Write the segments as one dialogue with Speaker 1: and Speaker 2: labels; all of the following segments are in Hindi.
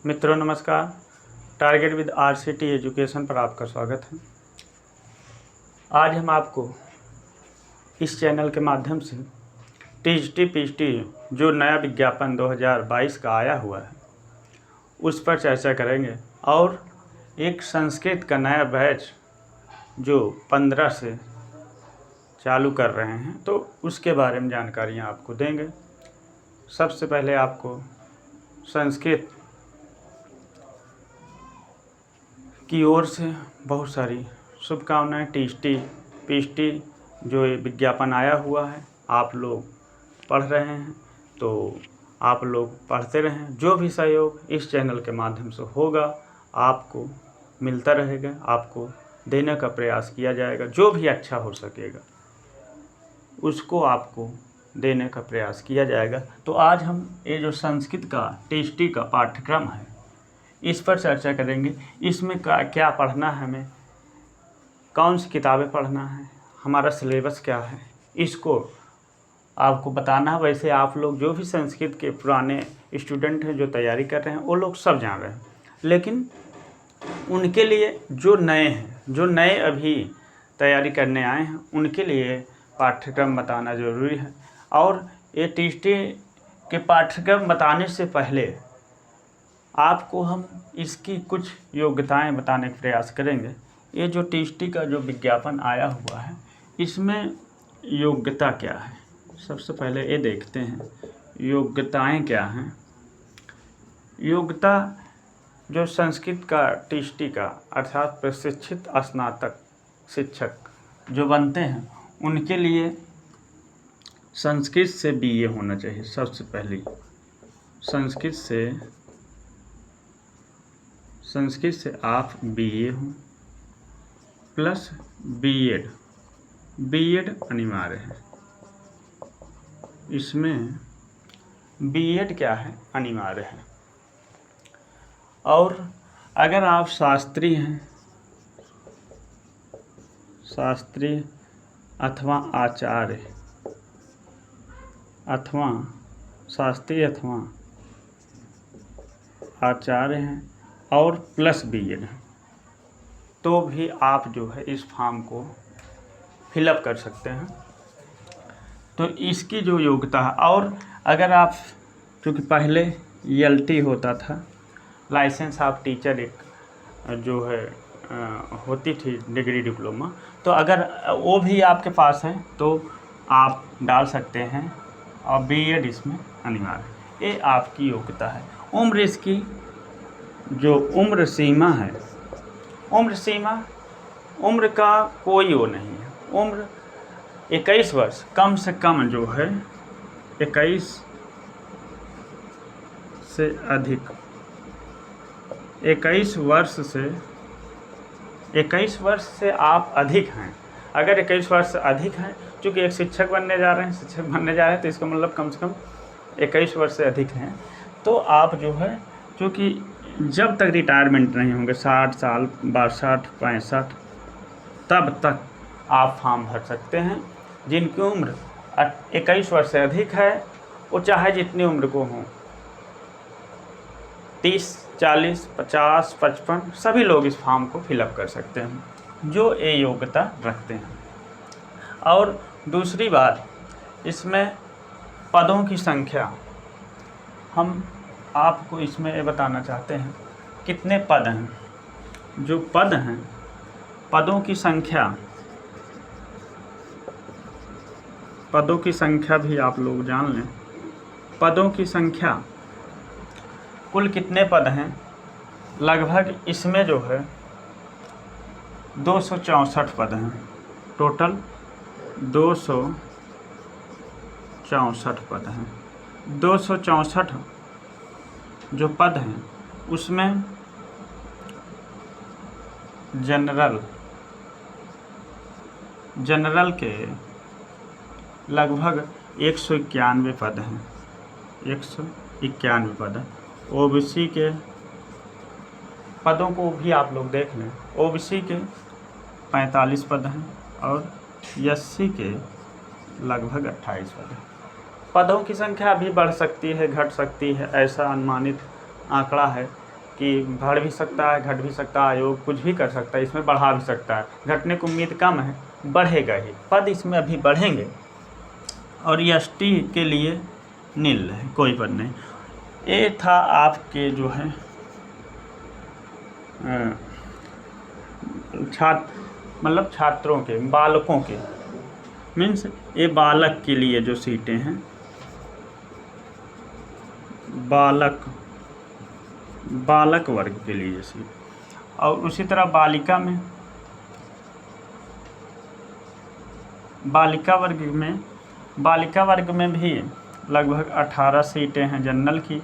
Speaker 1: मित्रों नमस्कार। टारगेट विद आरसीटी एजुकेशन पर आपका स्वागत है। आज हम आपको इस चैनल के माध्यम से टीजीटी पीजीटी जो नया विज्ञापन 2022 का आया हुआ है उस पर चर्चा करेंगे और एक संस्कृत का नया बैच जो 15 से चालू कर रहे हैं तो उसके बारे में जानकारियाँ आपको देंगे। सबसे पहले आपको संस्कृत की ओर से बहुत सारी शुभकामनाएं। टीजीटी पीजीटी जो ये विज्ञापन आया हुआ है आप लोग पढ़ रहे हैं तो आप लोग पढ़ते रहें। जो भी सहयोग इस चैनल के माध्यम से होगा आपको मिलता रहेगा, आपको देने का प्रयास किया जाएगा। जो भी अच्छा हो सकेगा उसको आपको देने का प्रयास किया जाएगा। तो आज हम ये जो संस्कृत का टीजीटी का पाठ्यक्रम है इस पर चर्चा करेंगे। इसमें क्या पढ़ना है, हमें कौन सी किताबें पढ़ना है, हमारा सिलेबस क्या है, इसको आपको बताना है। वैसे आप लोग जो भी संस्कृत के पुराने स्टूडेंट हैं जो तैयारी कर रहे हैं वो लोग सब जान रहे हैं, लेकिन उनके लिए जो नए हैं, जो नए अभी तैयारी करने आए हैं उनके लिए पाठ्यक्रम बताना ज़रूरी है। और ये टीजीटी के पाठ्यक्रम बताने से पहले आपको हम इसकी कुछ योग्यताएं बताने का प्रयास करेंगे। ये जो टीजीटी का जो विज्ञापन आया हुआ है इसमें योग्यता क्या है, सबसे पहले ये देखते हैं योग्यताएं क्या हैं। योग्यता जो संस्कृत का टीजीटी का अर्थात प्रशिक्षित स्नातक शिक्षक जो बनते हैं उनके लिए संस्कृत से बीए होना चाहिए। सबसे पहले संस्कृत से आप बीए हो प्लस बीएड अनिवार्य है। इसमें बीएड क्या है, अनिवार्य है। और अगर आप शास्त्री हैं, शास्त्री अथवा आचार्य अथवा शास्त्री अथवा आचार्य हैं और प्लस बीएड है तो भी आप जो है इस फॉर्म को फिलअप कर सकते हैं। तो इसकी जो योग्यता है, और अगर आप क्योंकि पहले एलटी होता था, लाइसेंस ऑफ टीचर एक जो है होती थी डिग्री डिप्लोमा, तो अगर वो भी आपके पास है तो आप डाल सकते हैं और बीएड इसमें अनिवार्य। ये आपकी योग्यता है। उम्र इसकी जो उम्र सीमा है, उम्र का कोई वो नहीं है। उम्र 21 वर्ष कम से कम जो है 21 से अधिक 21 वर्ष से आप अधिक हैं। अगर 21 वर्ष से अधिक हैं, चूँकि एक शिक्षक बनने जा रहे हैं तो इसका मतलब कम से कम 21 वर्ष से अधिक हैं तो आप जो है, क्योंकि जब तक रिटायरमेंट नहीं होंगे 60 साल 62 65 तब तक आप फॉर्म भर सकते हैं। जिनकी उम्र 21 वर्ष से अधिक है वो चाहे जितनी उम्र को हों, 30 40 50 55 सभी लोग इस फॉर्म को फिलअप कर सकते हैं जो ये योग्यता रखते हैं। और दूसरी बात, इसमें पदों की संख्या हम आपको इसमें ये बताना चाहते हैं कितने पद हैं। जो पद हैं, पदों की संख्या भी आप लोग जान लें। पदों की संख्या कुल कितने पद हैं, लगभग इसमें जो है 264 पद हैं। टोटल 264 पद हैं। 264 जो पद हैं उसमें जनरल के लगभग 191 पद हैं। 191 पद हैं। ओबीसी के पदों को भी आप लोग देख लें। ओबीसी के 45 पद हैं और एससी के लगभग 28 पद हैं। पदों की संख्या भी बढ़ सकती है, घट सकती है, ऐसा अनुमानित आंकड़ा है कि बढ़ भी सकता है, घट भी सकता है, आयोग कुछ भी कर सकता है, इसमें बढ़ा भी सकता है। घटने की उम्मीद कम है, बढ़ेगा ही, पद इसमें अभी बढ़ेंगे। और एसटी के लिए नील है, कोई पद नहीं। ये था आपके जो है मतलब छात्रों के, बालकों के, मीन्स ये बालक के लिए जो सीटें हैं, बालक वर्ग के लिए सीट। और उसी तरह बालिका वर्ग में भी लगभग 18 सीटें हैं जनरल की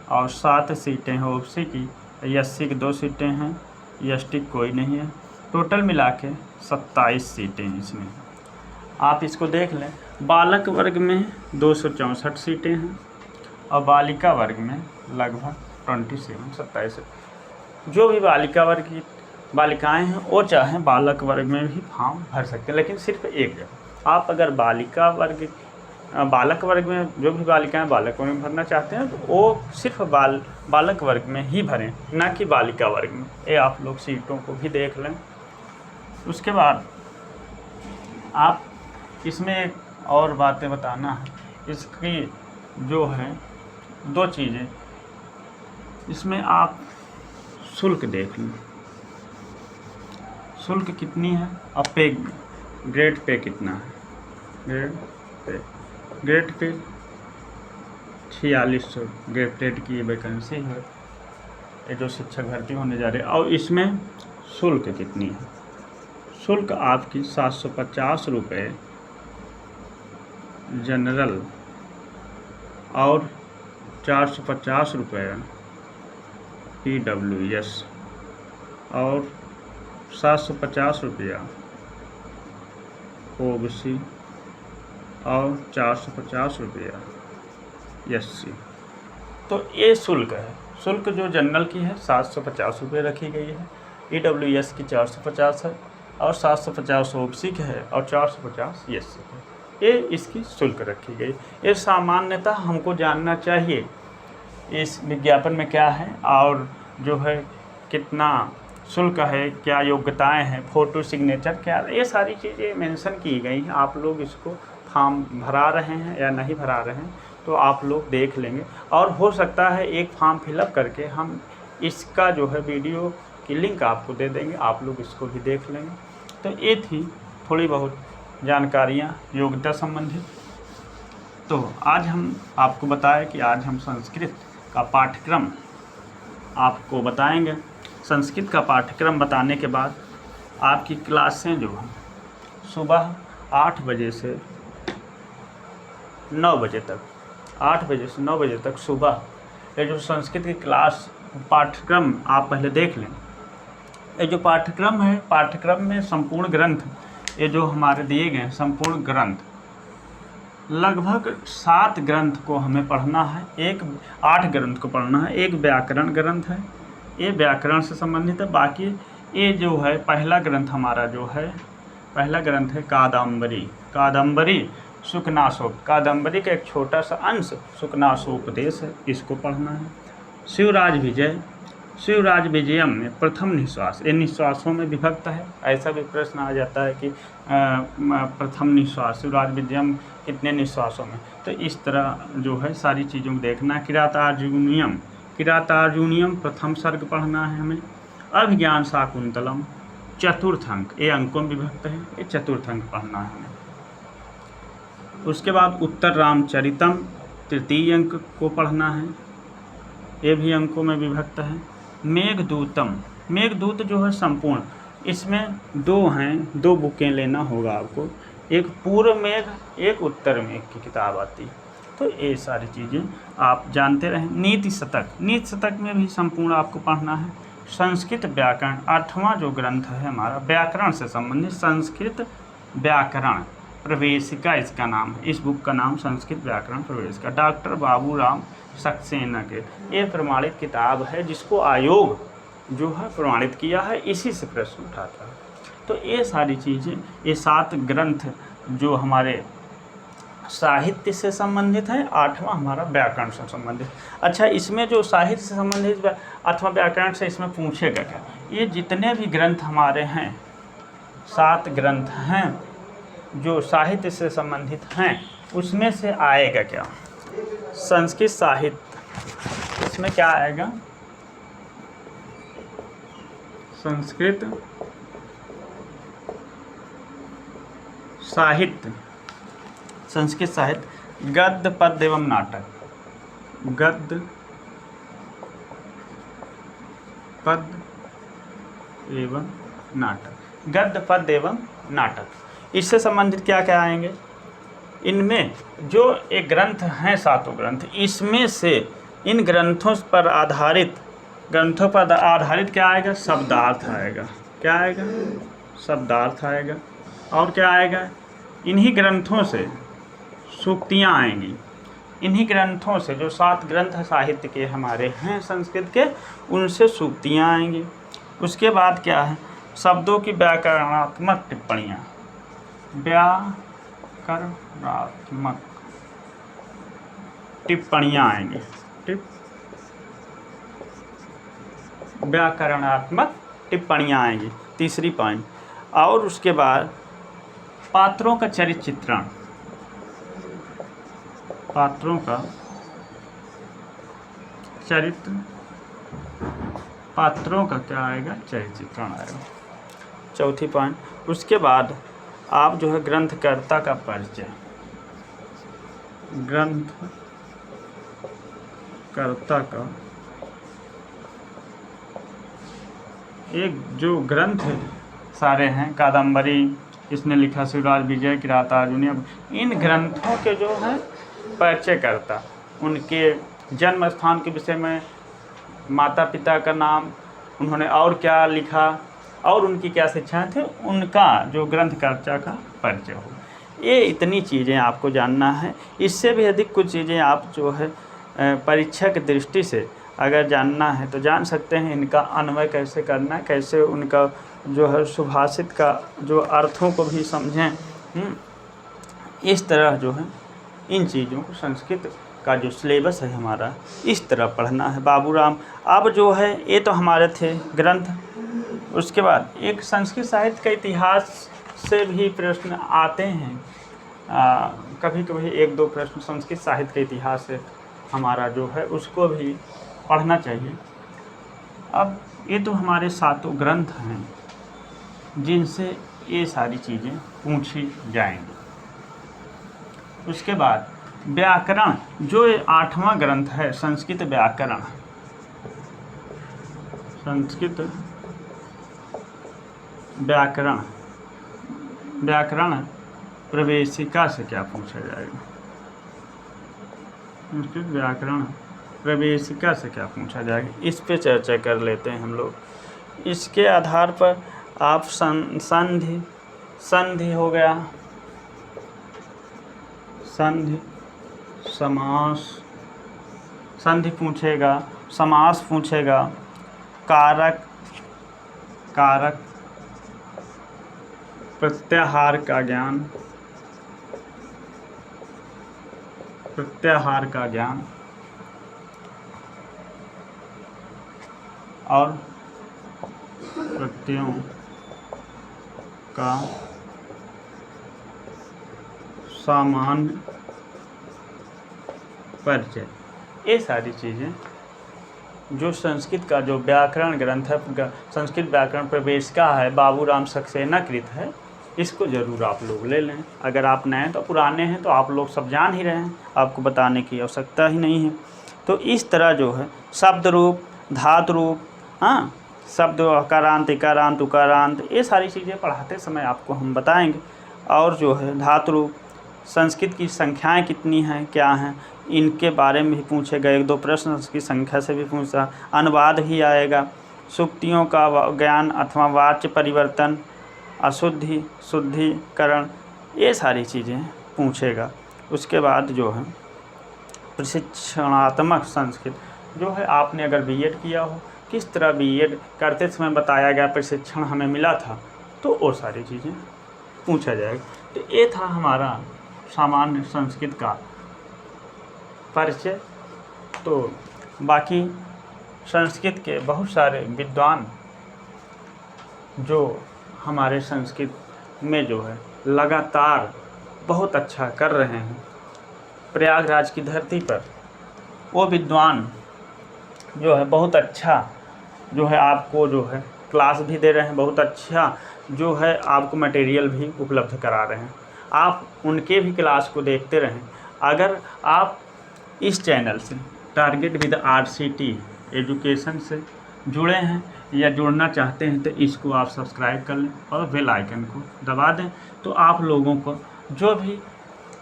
Speaker 1: और 7 सीटें हैं ओबीसी की, एससी की 2 सीटें हैं, एसटी कोई नहीं है। टोटल मिला के 27 सीटें इसमें। आप इसको देख लें, बालक वर्ग में 264 सीटें हैं और बालिका वर्ग में लगभग 27 जो भी बालिका वर्ग की बालिकाएं हैं वो चाहे बालक वर्ग में भी फॉर्म भर सकते हैं, लेकिन सिर्फ एक जगह। आप अगर बालक वर्ग में जो भी बालिकाएं बालक वर्ग में भरना चाहते हैं तो वो सिर्फ बालक वर्ग में ही भरें, ना कि बालिका वर्ग में। ये आप लोग सीटों को भी देख लें। उसके बाद आप इसमें एक और बातें बताना है, इसकी जो है 2 चीज़ें इसमें आप शुल्क देख लें, शुल्क कितनी है और पे ग्रेड पे कितना है। ग्रेड पे 4600 ग्रेड की वैकेंसी है, ये जो शिक्षक भर्ती होने जा रहे हैं। और इसमें शुल्क कितनी है, शुल्क आपकी 750 रुपये जनरल और 450 रुपये PWS और 750 रुपया OBC और 450 रुपया SC। तो ये शुल्क है। शुल्क जो जनरल की है 750 रुपये रखी गई है, EWS की 450 है और 750 OBC की है और 450 SC की है। ये इसकी शुल्क रखी गई। ये सामान्यतः हमको जानना चाहिए इस विज्ञापन में क्या है और जो है कितना शुल्क है, क्या योग्यताएं हैं, फ़ोटो सिग्नेचर क्या, ये सारी चीज़ें मेंशन की गई हैं। आप लोग इसको फॉर्म भरा रहे हैं या नहीं भरा रहे हैं तो आप लोग देख लेंगे। और हो सकता है एक फॉर्म फिलअप करके हम इसका जो है वीडियो की लिंक आपको दे देंगे, आप लोग इसको भी देख लेंगे। तो ये थी थोड़ी बहुत जानकारियाँ योग्यता संबंधित। तो आज हम आपको बताएं कि आज हम संस्कृत का पाठ्यक्रम आपको बताएंगे। संस्कृत का पाठ्यक्रम बताने के बाद आपकी क्लासें जो हैं सुबह 8 बजे से 9 बजे तक, 8 बजे से 9 बजे तक सुबह ये जो संस्कृत की क्लास पाठ्यक्रम आप पहले देख लें। ये जो पाठ्यक्रम है, पाठ्यक्रम में संपूर्ण ग्रंथ ये जो हमारे दिए गए संपूर्ण ग्रंथ, लगभग 7 ग्रंथ को हमें पढ़ना है, 8 ग्रंथ को पढ़ना है। एक व्याकरण ग्रंथ है, ये व्याकरण से संबंधित है। बाकी ये जो है पहला ग्रंथ हमारा जो है, पहला ग्रंथ है कादम्बरी सुकनासोप। कादम्बरी का एक छोटा सा अंश सुकनासोपदेश है, इसको पढ़ना है। शिवराज विजयम में प्रथम निश्वास, ये निश्वासों में विभक्त है। ऐसा भी प्रश्न आ जाता है कि प्रथम निश्वास शिवराज विजयम कितने निश्वासों में, तो इस तरह जो है सारी चीज़ों को देखना। किरातार्जुनियम प्रथम सर्ग पढ़ना है हमें। अभिज्ञान शाकुंतलम चतुर्थ अंक, ये अंकों में विभक्त है, ये चतुर्थ अंक पढ़ना है हमें। उसके बाद उत्तर रामचरितम तृतीय अंक को पढ़ना है, ये भी अंकों में विभक्त है। मेघदूत जो है संपूर्ण, इसमें 2 हैं, 2 बुकें लेना होगा आपको, एक पूर्व मेघ एक उत्तर मेघ की किताब आती है। तो ये सारी चीज़ें आप जानते रहें। नीति शतक में भी संपूर्ण आपको पढ़ना है। संस्कृत व्याकरण 8वां जो ग्रंथ है हमारा व्याकरण से संबंधित, संस्कृत व्याकरण प्रवेशिका इसका नाम है। इस बुक का नाम संस्कृत व्याकरण प्रवेशिका, डॉक्टर बाबूराम सक्सेना के। ये प्रमाणित किताब है जिसको आयोग जो है प्रमाणित किया है, इसी से प्रश्न उठाता है। तो ये सारी चीज़ें, ये 7 ग्रंथ जो हमारे साहित्य से संबंधित है, 8वां हमारा व्याकरण से संबंधित। अच्छा, इसमें जो साहित्य से संबंधित अथवा व्याकरण से इसमें पूछेगा क्या, ये जितने भी ग्रंथ हमारे हैं, 7 ग्रंथ हैं जो साहित्य से संबंधित हैं, उसमें से आएगा क्या, संस्कृत साहित्य। इसमें क्या आएगा, संस्कृत साहित्य। संस्कृत साहित्य गद्य पद्य एवं नाटक, गद्य पद्य एवं नाटक, गद्य पद्य एवं नाटक। इससे संबंधित क्या क्या आएंगे, इनमें जो एक ग्रंथ हैं, 7 ग्रंथ, इसमें से इन ग्रंथों पर आधारित क्या आएगा, शब्दार्थ आएगा। क्या आएगा, शब्दार्थ आएगा। और क्या आएगा, इन्हीं ग्रंथों से सूक्तियाँ आएंगी। इन्हीं ग्रंथों से, जो 7 ग्रंथ साहित्य के हमारे हैं संस्कृत के, उनसे सूक्तियाँ आएंगी। उसके बाद क्या है, शब्दों की व्याकरणात्मक टिप्पणियाँ, व्याकरणात्मक टिप्पणियाँ आएंगी। व्याकरणात्मक टिप्पणियाँ आएंगी, तीसरी पॉइंट। और उसके बाद पात्रों का चरित्र चित्रण, पात्रों का चरित्र, पात्रों का क्या आएगा, चरित्र चित्रण आएगा, चौथी पॉइंट। उसके बाद आप जो है ग्रंथकर्ता का परिचय, ग्रंथकर्ता का एक जो ग्रंथ सारे हैं, कादम्बरी इसने लिखा, शिवराज विजय, किरातार्जुनी, इन ग्रंथों के जो है परिचय करता, उनके जन्म स्थान के विषय में, माता पिता का नाम, उन्होंने और क्या लिखा और उनकी क्या शिक्षाएं थे, उनका जो ग्रंथकर्ता का परिचय हो। ये इतनी चीज़ें आपको जानना है। इससे भी अधिक कुछ चीज़ें आप जो है परीक्षा की दृष्टि से अगर जानना है तो जान सकते हैं। इनका अन्वय कैसे करना है, कैसे उनका जो है सुभाषित का जो अर्थों को भी समझें। इस तरह जो है इन चीज़ों को, संस्कृत का जो सिलेबस है हमारा, इस तरह पढ़ना है। बाबूराम अब जो है ये तो हमारे थे ग्रंथ। उसके बाद एक संस्कृत साहित्य का इतिहास से भी प्रश्न आते हैं, कभी कभी 1-2 प्रश्न संस्कृत साहित्य के इतिहास से हमारा जो है उसको भी पढ़ना चाहिए। अब ये तो हमारे 7 ग्रंथ हैं जिनसे ये सारी चीज़ें पूछी जाएंगी। उसके बाद व्याकरण, जो 8वां ग्रंथ है संस्कृत व्याकरण, संस्कृत व्याकरण, व्याकरण प्रवेशिका से क्या पूछा जाएगा, संस्कृत व्याकरण प्रवेशिका से क्या पूछा जाएगा, इस पे चर्चा कर लेते हैं हम लोग। इसके आधार पर आप संधि हो गया, संधि, समास, संधि पूछेगा, समास पूछेगा, कारक, प्रत्याहार का ज्ञान, प्रत्याहार का ज्ञान, और प्रत्ययों का सामान्य परिचय। ये सारी चीज़ें जो संस्कृत का जो व्याकरण ग्रंथ है, संस्कृत व्याकरण प्रवेशिका है, बाबूराम सक्सेना कृत है, इसको ज़रूर आप लोग ले लें। अगर आप नए तो पुराने हैं तो आप लोग सब जान ही रहे हैं, आपको बताने की आवश्यकता ही नहीं है। तो इस तरह जो है शब्द रूप, धातु रूप, हाँ, शब्द अकारांत, इकारांत, उकारांत, ये सारी चीज़ें पढ़ाते समय आपको हम बताएंगे। और जो है धातु रूप, संस्कृत की संख्याएं कितनी हैं, क्या हैं, इनके बारे में भी पूछेगा। 1-2 प्रश्न उसकी संख्या से भी पूछा। अनुवाद भी आएगा, सूक्तियों का ज्ञान अथवा वाच्य परिवर्तन, अशुद्धि, शुद्धिकरण, ये सारी चीज़ें पूछेगा। उसके बाद जो है प्रशिक्षणात्मक संस्कृत, जो है आपने अगर बीएड किया हो, किस तरह बीएड करते समय बताया गया, प्रशिक्षण हमें मिला था, तो वो सारी चीज़ें पूछा जाएगा। तो ये था हमारा सामान्य संस्कृत का परिचय। तो बाकी संस्कृत के बहुत सारे विद्वान जो हमारे संस्कृत में जो है लगातार बहुत अच्छा कर रहे हैं प्रयागराज की धरती पर, वो विद्वान जो है बहुत अच्छा जो है आपको जो है क्लास भी दे रहे हैं, बहुत अच्छा जो है आपको मटेरियल भी उपलब्ध करा रहे हैं। आप उनके भी क्लास को देखते रहें। अगर आप इस चैनल से टारगेट विद RCT एजुकेशन से जुड़े हैं या जुड़ना चाहते हैं तो इसको आप सब्सक्राइब कर लें और बेल आइकन को दबा दें। तो आप लोगों को जो भी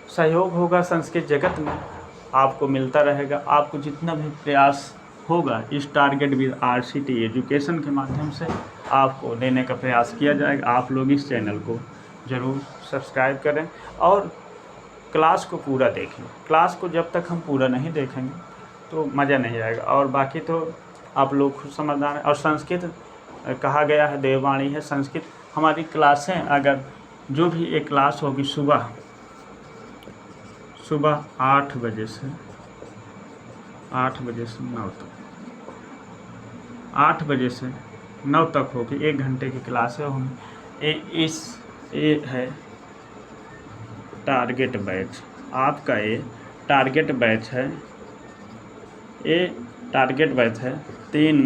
Speaker 1: सहयोग होगा संस्कृत जगत में आपको मिलता रहेगा। आपको जितना भी प्रयास होगा इस टारगेट विद RCT एजुकेशन के माध्यम से आपको देने का प्रयास किया जाएगा। आप लोग इस चैनल को ज़रूर सब्सक्राइब करें और क्लास को पूरा देखें। क्लास को जब तक हम पूरा नहीं देखेंगे तो मज़ा नहीं आएगा। और बाकी तो आप लोग खुद समझदार हैं। और संस्कृत कहा गया है देववाणी है। संस्कृत हमारी क्लासें अगर जो भी एक क्लास होगी सुबह 8 बजे से 9 तक, 8 बजे से 9 तक होगी, 1 घंटे की क्लासें होंगी। ये है टारगेट बैच। आपका ये टारगेट बैच है। ये टारगेट बैच है 3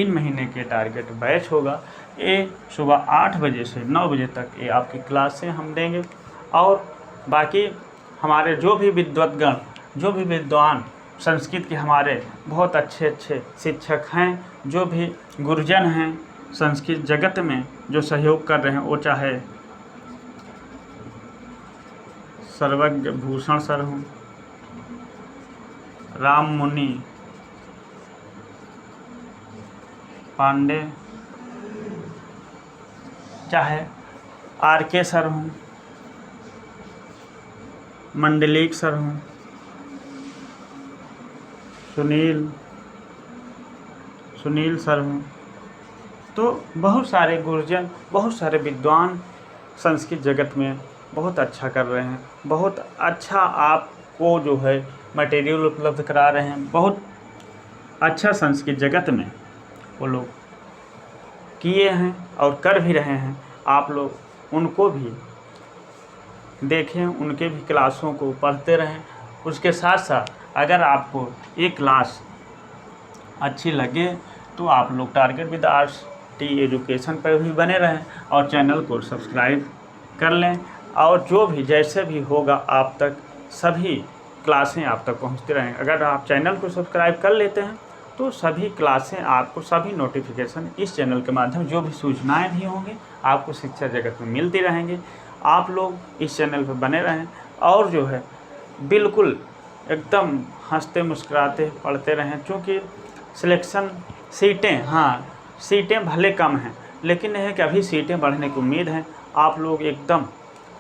Speaker 1: महीने के टारगेट बैच होगा। ये सुबह 8 बजे से 9 बजे तक ये आपकी क्लासें हम देंगे। और बाकी हमारे जो भी विद्वतगण, जो भी विद्वान संस्कृत के हमारे बहुत अच्छे शिक्षक हैं, जो भी गुरुजन हैं संस्कृत जगत में जो सहयोग कर रहे हैं, वो चाहे सर्वज्ञ भूषण सर हों, राम मुनि पांडे, चाहे RK सर हों, मंडलिक सर हों, सुनील सर हों, तो बहुत सारे गुरुजन, बहुत सारे विद्वान संस्कृत जगत में बहुत अच्छा कर रहे हैं। बहुत अच्छा आपको जो है मटेरियल उपलब्ध करा रहे हैं। बहुत अच्छा संस्कृत जगत में वो लोग किए हैं और कर भी रहे हैं। आप लोग उनको भी देखें, उनके भी क्लासों को पढ़ते रहें। उसके साथ साथ अगर आपको ये क्लास अच्छी लगे तो आप लोग टारगेट विद RCT एजुकेशन पर भी बने रहें और चैनल को सब्सक्राइब कर लें। और जो भी जैसे भी होगा आप तक सभी क्लासें आप तक पहुंचती रहें। अगर आप चैनल को सब्सक्राइब कर लेते हैं तो सभी क्लासें आपको, सभी नोटिफिकेशन इस चैनल के माध्यम, जो भी सूचनाएं भी होंगी आपको शिक्षा जगत में मिलती रहेंगी। आप लोग इस चैनल पर बने रहें और जो है बिल्कुल एकदम हंसते मुस्कुराते पढ़ते रहें। क्योंकि सिलेक्शन सीटें भले कम हैं, लेकिन यह है कि अभी सीटें बढ़ने की उम्मीद है। आप लोग एकदम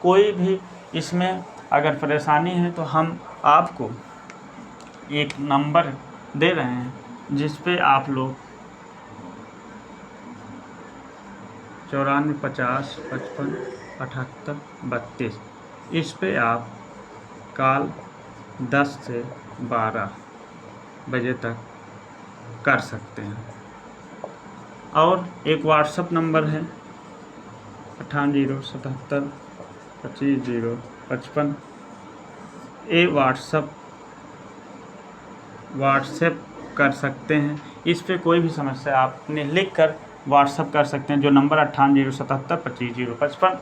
Speaker 1: कोई भी इसमें अगर परेशानी है तो हम आपको एक नंबर दे रहे हैं जिस पे आप लोग 94 50 55 78 32 इस पे आप कॉल 10 से 12 बजे तक कर सकते हैं। और एक व्हाट्सएप नंबर है 98 77 25 055। ये व्हाट्सएप कर सकते हैं। इस पे कोई भी समस्या आपने लिख कर व्हाट्सएप कर सकते हैं। जो नंबर 98 77 25 055।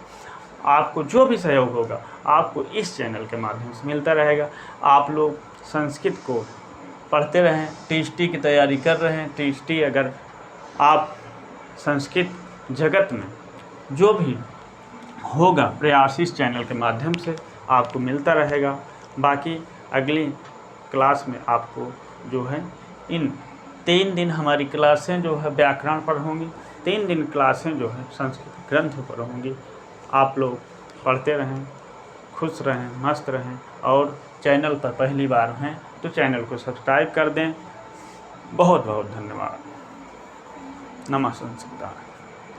Speaker 1: आपको जो भी सहयोग होगा आपको इस चैनल के माध्यम से मिलता रहेगा। आप लोग संस्कृत को पढ़ते रहें। TST की तैयारी कर रहे हैं। TST अगर आप संस्कृत जगत में जो भी होगा प्रयास इस चैनल के माध्यम से आपको मिलता रहेगा। बाकी अगली क्लास में आपको जो है इन 3 दिन हमारी क्लासें जो है व्याकरण पर होंगी। 3 दिन क्लासें जो है संस्कृत ग्रंथ पर होंगी। आप लोग पढ़ते रहें, खुश रहें, मस्त रहें। और चैनल पर पहली बार हैं तो चैनल को सब्सक्राइब कर दें। बहुत बहुत धन्यवाद। नमः संस्कृताय।